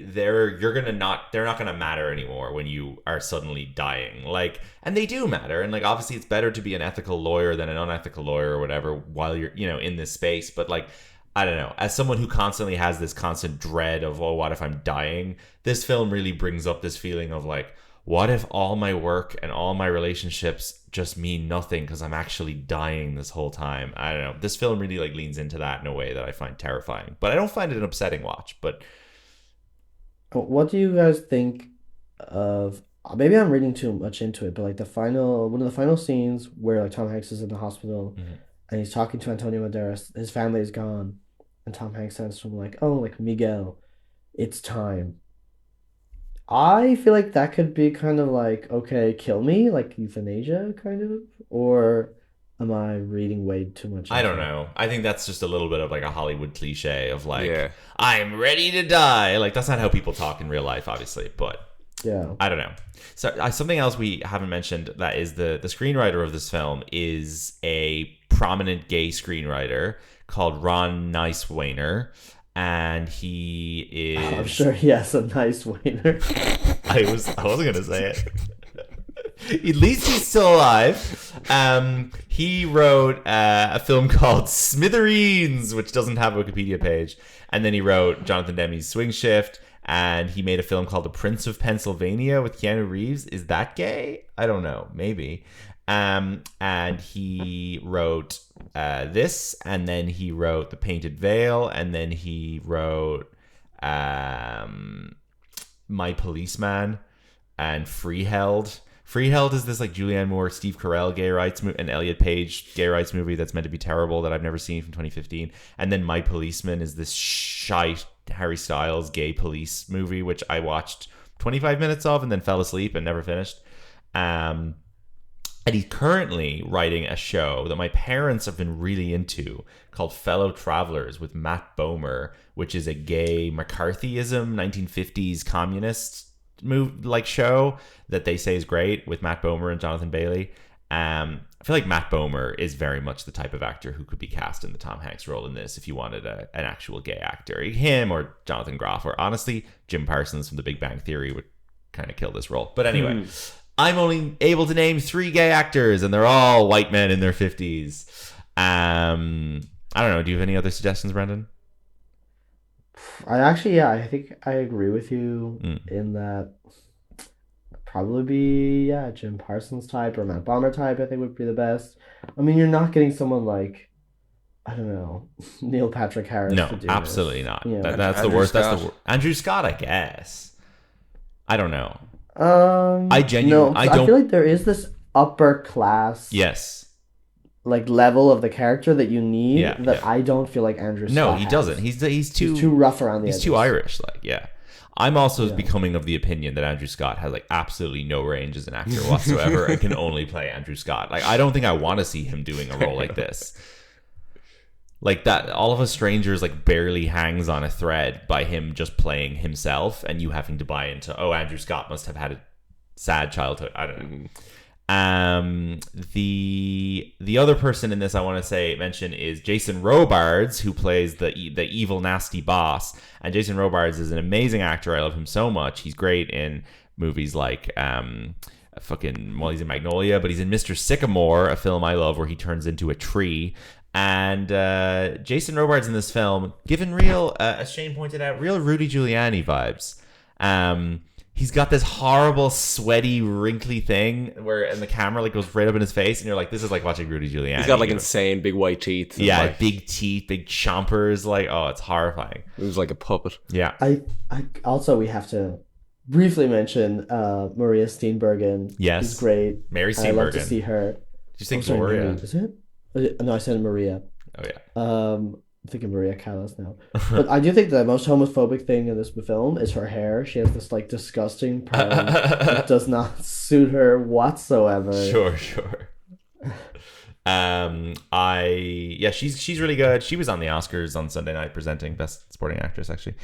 they're not gonna matter anymore when you are suddenly dying, like, and they do matter, and like obviously it's better to be an ethical lawyer than an unethical lawyer or whatever while you're in this space, but like I don't know, as someone who constantly has this constant dread of, oh, what if I'm dying, this film really brings up this feeling of like, what if all my work and all my relationships just mean nothing because I'm actually dying this whole time? I don't know, this film really like leans into that in a way that I find terrifying, but I don't find it an upsetting watch. But what do you guys think of maybe I'm reading too much into it, but like one of the final scenes where like Tom Hanks is in the hospital and he's talking to Antonio Banderas, his family is gone, and Tom Hanks says to him like, "Oh, like Miguel, it's time." I feel like that could be kind of like, okay, kill me, like euthanasia, kind of, or am I reading way too much I into don't it? know. I think that's just a little bit of like a Hollywood cliche of like, Yeah. I'm ready to die. Like, that's not how people talk in real life, obviously, but Yeah. I don't know. So something else we haven't mentioned that is the screenwriter of this film is a prominent gay screenwriter called Ron Nicewainer, and he I'm is. sure he has a nice wiener. I wasn't gonna say it. At least he's still alive. He wrote a film called Smithereens, which doesn't have a Wikipedia page, and then he wrote Jonathan Demme's Swing Shift, and he made a film called The Prince of Pennsylvania with Keanu Reeves. Is that gay? I don't know. Maybe. And he wrote this, and then he wrote The Painted Veil, and then he wrote My Policeman and Freeheld. Freeheld is this like Julianne Moore, Steve Carell gay rights and Elliot Page gay rights movie that's meant to be terrible that I've never seen from 2015. And then My Policeman is this shite Harry Styles gay police movie, which I watched 25 minutes of and then fell asleep and never finished. And he's currently writing a show that my parents have been really into called Fellow Travelers with Matt Bomer, which is a gay McCarthyism 1950s communist show that they say is great with Matt Bomer and Jonathan Bailey. I feel like Matt Bomer is very much the type of actor who could be cast in the Tom Hanks role in this if you wanted an actual gay actor. Him or Jonathan Groff, or honestly Jim Parsons from The Big Bang Theory would kind of kill this role. But anyway, I'm only able to name 3 gay actors, and they're all white men in their 50s. I don't know. Do you have any other suggestions, Brendan? I think I agree with you in that probably be, Jim Parsons type or Matt Bomber type, I think would be the best. I mean, you're not getting someone like, I don't know, Neil Patrick Harris No, to do absolutely this. not. You know. That's the Andrew worst. That's Scott. the worst. Andrew Scott, I guess. I don't know. I don't. feel like there is this upper class Yes. like level of the character that you need Yeah, that yeah. I don't feel like Andrew Scott No, he has. doesn't. He's too rough around the He's edges. too Irish. Like, yeah. I'm also becoming of the opinion that Andrew Scott has like absolutely no range as an actor whatsoever and can only play Andrew Scott. Like, I don't think I want to see him doing a role like this. Like that, All of Us Strangers like barely hangs on a thread by him just playing himself, and you having to buy into, oh, Andrew Scott must have had a sad childhood. I don't know. The other person in this I want to mention is Jason Robards, who plays the evil nasty boss. And Jason Robards is an amazing actor. I love him so much. He's great in movies like he's in Magnolia, but he's in Mr. Sycamore, a film I love where he turns into a tree. And Jason Robards in this film, given real, as Shane pointed out, real Rudy Giuliani vibes. He's got this horrible, sweaty, wrinkly thing and the camera like goes right up in his face, and you're like, this is like watching Rudy Giuliani. He's got like insane big white teeth. Yeah, like, big teeth, big chompers. Like, oh, it's horrifying. It was like a puppet. Yeah. I also, we have to briefly mention Maria Steenburgen. Yes. She's great. Mary I love to Steenburgen. see her. Did you say Sorry, Gloria? Mary, is it? No, I said Maria. Oh yeah. I'm thinking Maria Callas now. But I do think the most homophobic thing in this film is her hair. She has this like disgusting perm that does not suit her whatsoever. Sure. She's really good. She was on the Oscars on Sunday night presenting Best Supporting Actress, actually.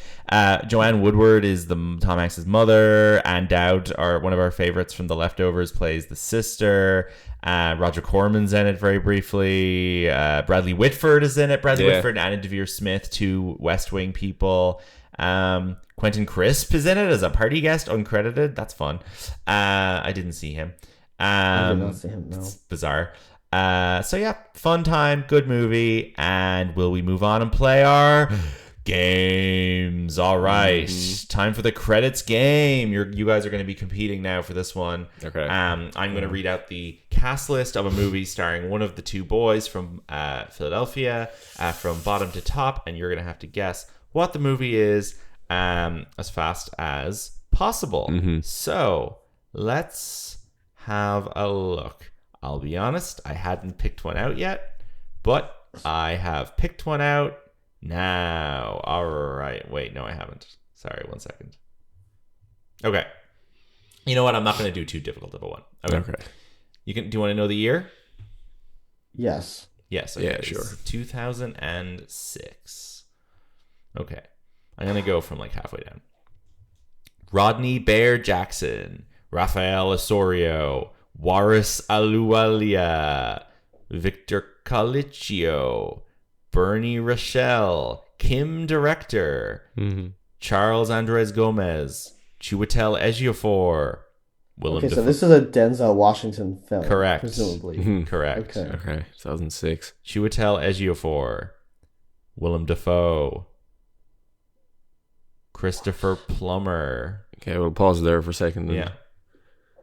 Joanne Woodward is Tom Hanks' mother. Anne Dowd, one of our favorites from The Leftovers, plays the sister. Roger Corman's in it very briefly. Bradley Whitford is in it. Bradley Whitford and Anna Devere Smith, 2 West Wing people. Quentin Crisp is in it as a party guest, uncredited. That's fun. I didn't see him. I did not see him, no. It's bizarre. So yeah, fun time, good movie. And will we move on and play our games? All right. Time for the credits game. You guys are going to be competing now for this one. Okay. I'm going to read out the cast list of a movie starring one of the 2 boys from Philadelphia, from bottom to top, and you're going to have to guess what the movie is as fast as possible. So let's have a look. I'll be honest, I hadn't picked one out yet, but I have picked one out now. All right. Wait, no, I haven't. Sorry, 1 second. Okay. You know what? I'm not going to do too difficult of a one. Okay. Do you want to know the year? Yes. Yes. Okay. Yeah, sure. 2006. Okay. I'm going to go from like halfway down. Rodney Bear Jackson, Rafael Osorio, Waris Aluwalia, Victor Colicchio, Bernie Rochelle, Kim Director, Charles Andres Gomez, Chiwetel Ejiofor, Willem Okay, so Dafoe. this is a Denzel Washington film. Correct. Presumably. Correct. Okay, 2006. Chiwetel Ejiofor, Willem Dafoe, Christopher Plummer. Okay, we'll pause there for a second. Yeah.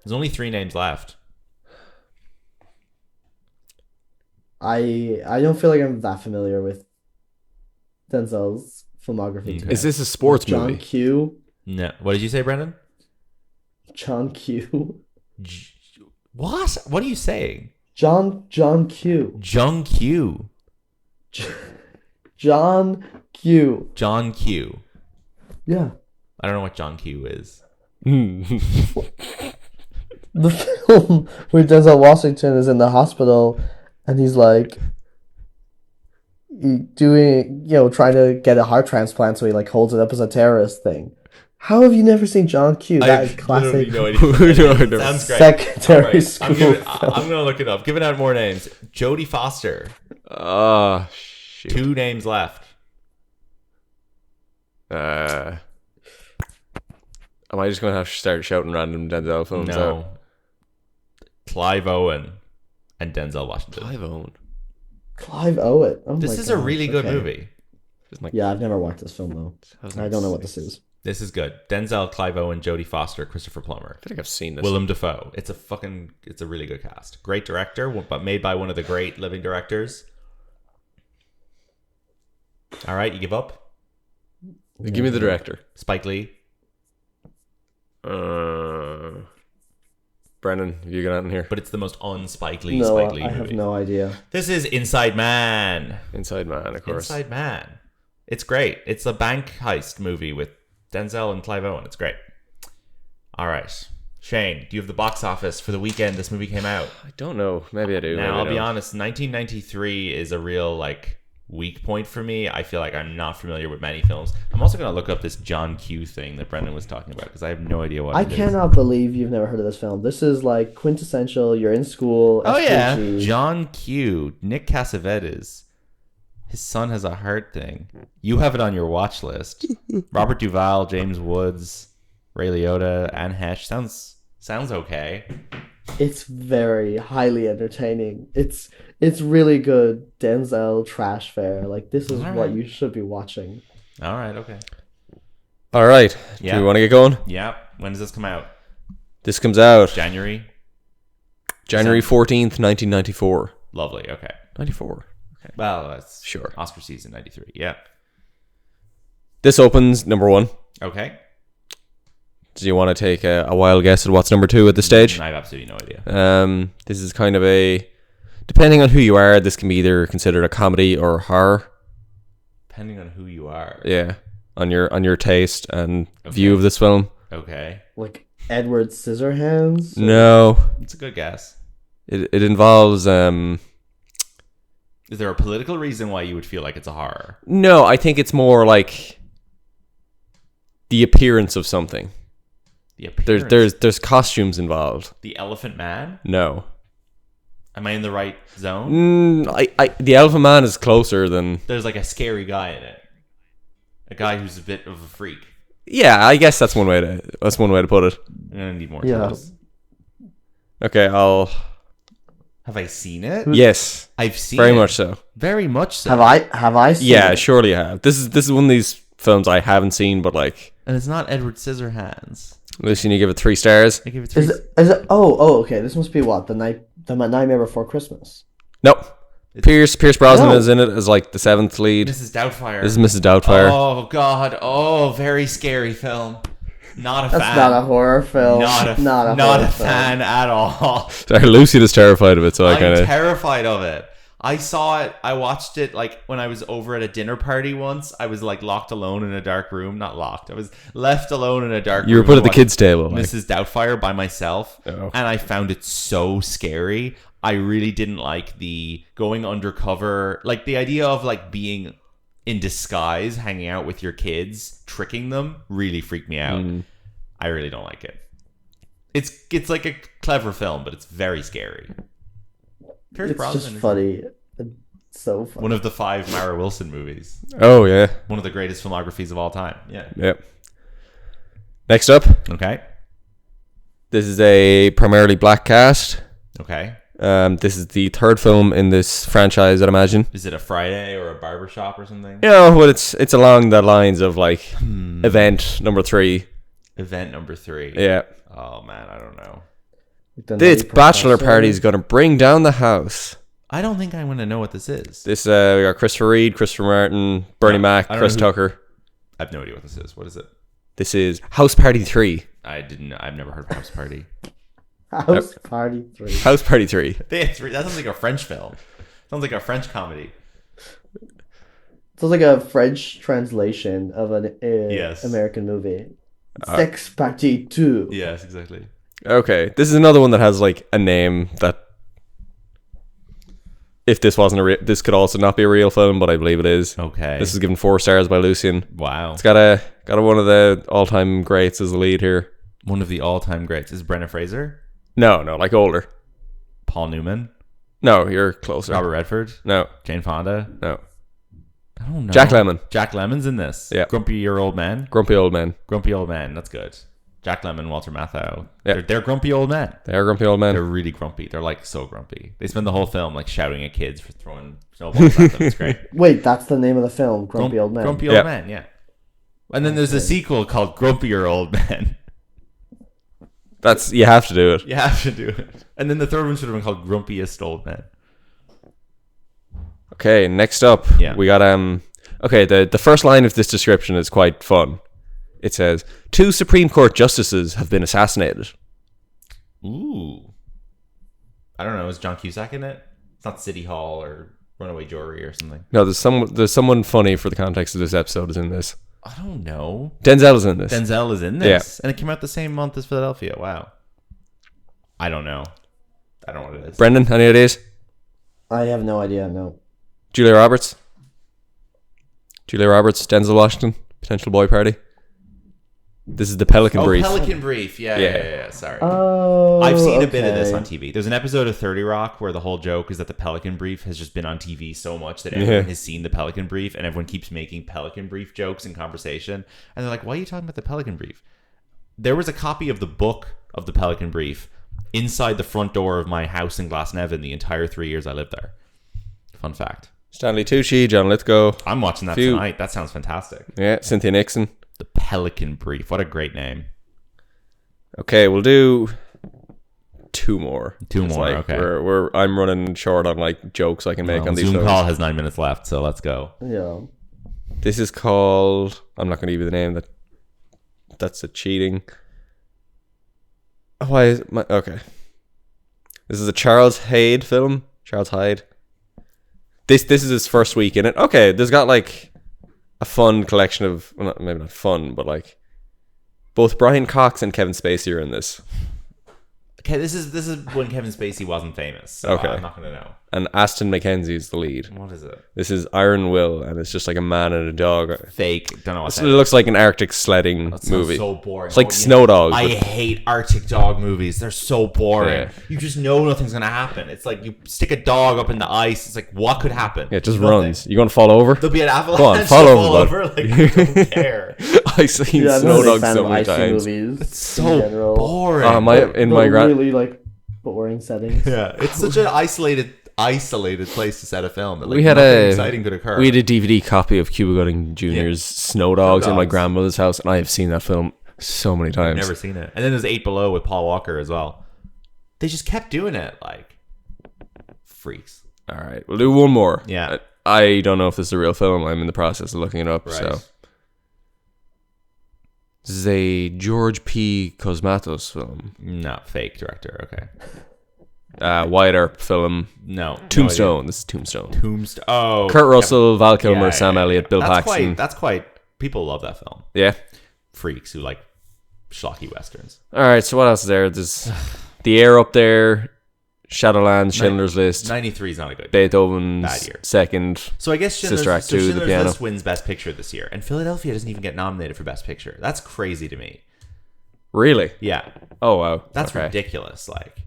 There's only 3 names left. I don't feel like I'm that familiar with Denzel's filmography. Okay. Is this a sports John movie? Q. No. What did you say, Brendan? John Q. What? What are you saying? John Q. Jung Q. John Q. John Q. Yeah. I don't know what John Q is. The film where Denzel Washington is in the hospital and he's like doing, trying to get a heart transplant, so he like holds it up as a terrorist thing. How have you never seen John Q? That is classic. No idea. Sounds great. Secondary Right. school. I'm gonna look it up. Giving out more names. Jodie Foster. Shoot. 2 names left. Am I just going to have to start shouting random Denzel films out? No. Clive Owen and Denzel Washington. Clive Owen. Oh This my is a gosh, really good okay. movie. Yeah, I've never watched this film though. I don't know what this is. This is good. Denzel, Clive Owen, Jodie Foster, Christopher Plummer, I think I've seen this. Willem Dafoe. It's a really good cast. Great director, but made by one of the great living directors. All right, you give up? Give me the director. Spike Lee. Brendan, have you got out in here? But it's the most un-Spike Lee No, Spike Lee I movie. have no idea. This is Inside Man. Inside Man, of course. Inside Man. It's great. It's a bank heist movie with Denzel and Clive Owen. It's great. All right. Shane, do you have the box office for the weekend this movie came out? I don't know. Maybe I do. Now, maybe I I'll be don't. honest, 1993 is a real, weak point for me. I feel like I'm not familiar with many films. I'm also going to look up this John Q thing that Brendan was talking about because I have no idea what I it is. cannot believe you've never heard of this film. This is like quintessential. You're in school. Oh, yeah. SPG. John Q. Nick Cassavetes. His son has a heart thing. You have it on your watch list. Robert Duvall, James Woods, Ray Liotta, Anne Hesh. Sounds okay. It's very highly entertaining. It's really good Denzel trash fare. Like, this is All what right. you should be watching. All right, okay. All right. Yeah. Do we want to get going? Yeah. When does this come out? This comes out January? January 14th, 1994. Lovely, okay. 94. Okay. Well, that's Sure. Oscar season 93. Yeah. This opens number 1. Okay. Do you want to take a wild guess at what's number 2 at this stage? I have absolutely no idea. This is kind of depending on who you are, this can be either considered a comedy or horror. Depending on who you are. Yeah, on your taste and view of this film. Okay. Like Edward Scissorhands. No, It's a good guess. it involves Is there a political reason why you would feel like it's a horror? No, I think it's more like the appearance of something. The appearance. There's costumes involved. The Elephant Man? No. Am I in the right zone? The Elephant Man is closer than. There's like a scary guy in it. A guy who's a bit of a freak. Yeah, I guess that's one way to put it. I'm gonna need more Yeah. clues. Okay, Have I seen it? Yes, I've seen very it. much so. Very much so. Have I seen Yeah, it? surely I have. This is one of these films I haven't seen, but like, And it's not Edward Scissorhands. Lucian, you give it 3 stars. I give it 3. Is it? Oh, okay. This must be what the Nightmare Before Christmas. Nope. Pierce Brosnan No. is in it as like the 7th lead. Mrs. Doubtfire. This is Mrs. Doubtfire. Oh God! Oh, very scary film. Not a That's fan. not a horror film. Not a fan at all. Sorry, Lucien is terrified of it, so I kind I'm of... terrified of it. I saw it. I watched it like when I was over at a dinner party once. I was like locked alone in a dark room. Not locked. I was left alone in a dark room. You were put at the kids' table. Like. Mrs. Doubtfire by myself. Oh. And I found it so scary. I really didn't like the going undercover. Like the idea of like being in disguise, hanging out with your kids, tricking them really freaked me out. I really don't like it. It's like a clever film, but it's very scary. Pierce It's Brosnan just is funny. It's so funny. one of the 5 Mara Wilson movies. Oh, yeah. One of the greatest filmographies of all time. Yeah. Yep. Next up, Okay. this is a primarily black cast. Okay. This is the third film in this franchise, I'd imagine. Is it a Friday or a barbershop or something? You know, well, it's along the lines of like event number 3. Event number 3. Yeah. Oh man, I don't know. This bachelor party is going to bring down the house. I don't think I'm going to know what this is. This we got Christopher Reid, Christopher Martin, Bernie Mac, I don't Chris know Tucker. I have no idea what this is. What is it? This is House Party 3. I've never heard of House Party. House Party 3. House Party 3. That sounds like a French film. Sounds like a French comedy. Sounds like a French translation of an Yes. American movie. Sex Party 2. Yes, exactly. Okay, this is another one that has like a name that, if this wasn't this could also not be a real film, but I believe it is. Okay. This is given 4 stars by Lucien. Wow. It's got a one of the all-time greats as the lead here. One of the all-time greats. Is it Brendan Fraser? No, like older. Paul Newman? No, you're closer. Robert Redford? No, Jane Fonda? no. I don't know. Jack Lemmon. Jack Lemmon's in this. Yeah. Grumpy old man. Grumpy old men. Grumpy old man. That's good. Jack Lemmon, Walter Matthau. Yeah. They're grumpy old men. They are grumpy old men. They're really grumpy. They're like so grumpy. They spend the whole film like shouting at kids for throwing snowballs at them. It's great. Wait, that's the name of the film, Grumpy Old Men. Grumpy old men, yeah. And then there's a sequel called Grumpier Old Men. You have to do it. You have to do it. And then the third one should have been called Grumpiest Old Men. Okay, next up, we got okay, the first line of this description is quite fun. It says, 2 Supreme Court justices have been assassinated. Ooh. I don't know. Is John Cusack in it? It's not City Hall or Runaway Jury or something. No, there's someone funny for the context of this episode is in this. I don't know. Denzel is in this. Denzel is in this? Yeah. And it came out the same month as Philadelphia. Wow. I don't know. I don't know what it is. Brendan, any ideas? I have no idea, no. Julia Roberts, Denzel Washington, potential boy party. This is the Pelican Brief. Pelican Brief. Yeah. Sorry. Oh, I've seen a bit of this on TV. There's an episode of 30 Rock where the whole joke is that the Pelican Brief has just been on TV so much that everyone has seen the Pelican Brief, and everyone keeps making Pelican Brief jokes in conversation. And they're like, why are you talking about the Pelican Brief? There was a copy of the book of the Pelican Brief inside the front door of my house in Glasnevin the entire 3 years I lived there. Fun fact. Stanley Tucci, John Lithgow. I'm watching that tonight. That sounds fantastic. Yeah, Cynthia Nixon. The Pelican Brief. What a great name. Okay, we'll do 2 more. 2 more, like, okay. I'm running short on like jokes I can make on these Zoom shows. call has 9 minutes left, so let's go. Yeah. This is called... I'm not going to give you the name. That's a cheating. Why is my... Okay. This is a Charles Hyde film. Charles Hyde. This is his first week in it. Okay, there's got like a fun collection of... Well, maybe not fun, but like... Both Brian Cox and Kevin Spacey are in this. Okay, this is when Kevin Spacey wasn't famous. So okay. I'm not going to know. And Aston McKenzie is the lead. What is it? This is Iron Will, and it's just like a man and a dog. Fake. Don't know what it looks like an Arctic sledding movie. So boring. It's like Snow Dogs. I hate Arctic dog movies. They're so boring. Yeah. You just know nothing's going to happen. It's like you stick a dog up in the ice. It's like, what could happen? Yeah, it just runs. You going to fall over? There'll be an avalanche. Go on, fall over. Like, I don't care. I've seen Snow Dogs so many times. It's so boring. Really like boring settings. Yeah, it's such an isolated place to set a film. That, like, we had exciting could occur. We had a DVD copy of Cuba Gooding Jr.'s Snow Dogs in my grandmother's house, and I have seen that film so many times. I've never seen it. And then there's 8 Below with Paul Walker as well. They just kept doing it, like freaks. All right, we'll do one more. Yeah, I don't know if this is a real film. I'm in the process of looking it up. Right. So This is a George P. Cosmatos film. No, fake director. Okay. Wyatt Earp film. No. Tombstone. This is Tombstone. Tombstone. Oh. Kurt Russell, Val Kilmer, Sam Elliott, Bill Paxton. That's quite. People love that film. Yeah. Freaks who like schlocky westerns. All right. So what else is there? There's The Air up there. Shadowlands, Schindler's List. 93 is not a good. Beethoven's bad year. second. So I guess Sister Act 2, the piano. List wins Best Picture this year, and Philadelphia doesn't even get nominated for Best Picture. That's crazy to me. Really? Yeah. Oh wow. That's okay. ridiculous. Like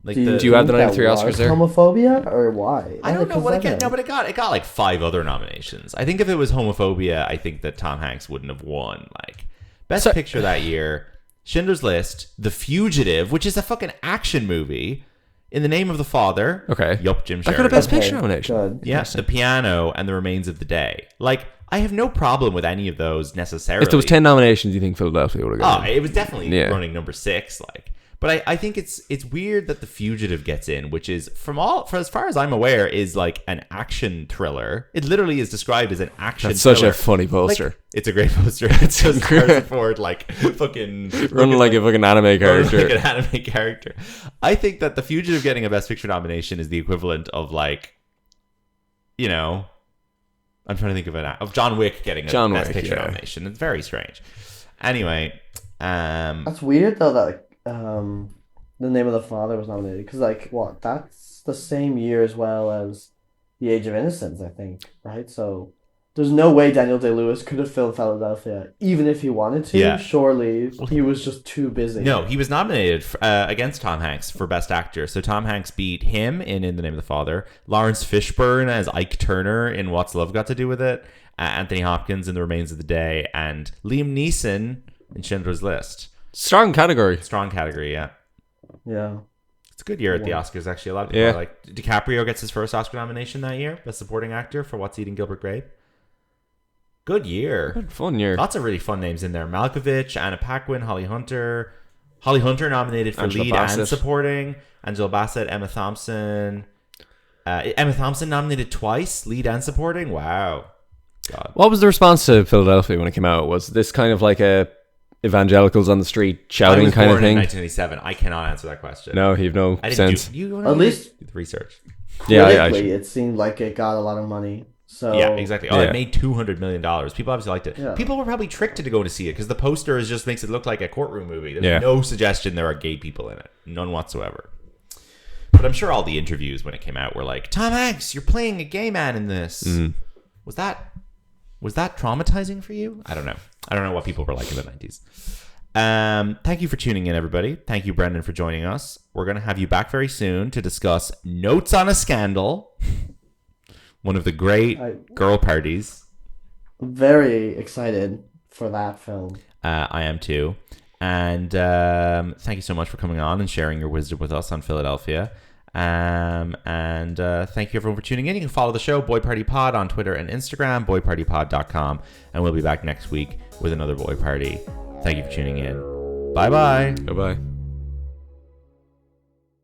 do you have the 93 Oscars there? Homophobia or why? I don't know what it got. No, but it got like 5 other nominations. I think if it was homophobia, I think that Tom Hanks wouldn't have won. Like Best Picture that year, Schindler's List, The Fugitive, which is a fucking action movie. In the Name of the Father. Okay. Yup, Jim Sheridan. I got a Best Picture nomination. Good. Yeah, The Piano and The Remains of the Day. Like, I have no problem with any of those necessarily. If there was 10 nominations, you think Philadelphia would have got it was definitely running number 6. Like, but I think it's weird that The Fugitive gets in, which is for as far as I'm aware, is like an action thriller. It literally is described as an action. That's thriller. such a funny poster. Like, it's a great poster. It's just Harrison Ford like fucking running like a fucking anime character. Like an anime character. I think that The Fugitive getting a Best Picture nomination is the equivalent of like, you know, I'm trying to think of John Wick getting a Best Picture nomination. It's very strange. Anyway, that's weird though that The Name of the Father was nominated because that's the same year as well as The Age of Innocence, I think, right? So there's no way Daniel Day-Lewis could have filmed Philadelphia even if he wanted to. Yeah. Surely he was just too busy. No, he was nominated against Tom Hanks for Best Actor. So Tom Hanks beat him in The Name of the Father, Lawrence Fishburne as Ike Turner in What's Love Got to Do with It, Anthony Hopkins in The Remains of the Day, and Liam Neeson in Schindler's List. Strong category. Strong category, yeah. Yeah. It's a good year at the Oscars, actually. A lot of people are like... DiCaprio gets his first Oscar nomination that year, Best Supporting Actor for What's Eating Gilbert Grape. Good year. Good fun year. Lots of really fun names in there. Malkovich, Anna Paquin, Holly Hunter. Holly Hunter nominated for Angela lead Bassett. and supporting. Angela Bassett, Emma Thompson. Emma Thompson nominated twice, lead and supporting. Wow. God. What was the response to Philadelphia when it came out? Was this kind of like a evangelicals on the street shouting kind of thing? In 1987. I cannot answer that question. No, you've no sense. At least do the research. Yeah, critically, it seemed like it got a lot of money. So yeah, exactly. It made $200 million. People obviously liked it. Yeah. People were probably tricked to go to see it because the poster just makes it look like a courtroom movie. There's no suggestion there are gay people in it. None whatsoever. But I'm sure all the interviews when it came out were like, Tom Hanks, you're playing a gay man in this. Mm. Was that traumatizing for you? I don't know. I don't know what people were like in the 90s. Thank you for tuning in, everybody. Thank you, Brendan, for joining us. We're going to have you back very soon to discuss Notes on a Scandal. One of the great girl parties. Very excited for that film. I am too. And thank you so much for coming on and sharing your wisdom with us on Philadelphia. And thank you everyone for tuning in. You can follow the show, Boy Party Pod, on Twitter and Instagram, boypartypod.com. And we'll be back next week with another Boy Party. Thank you for tuning in. Bye-bye. Bye-bye.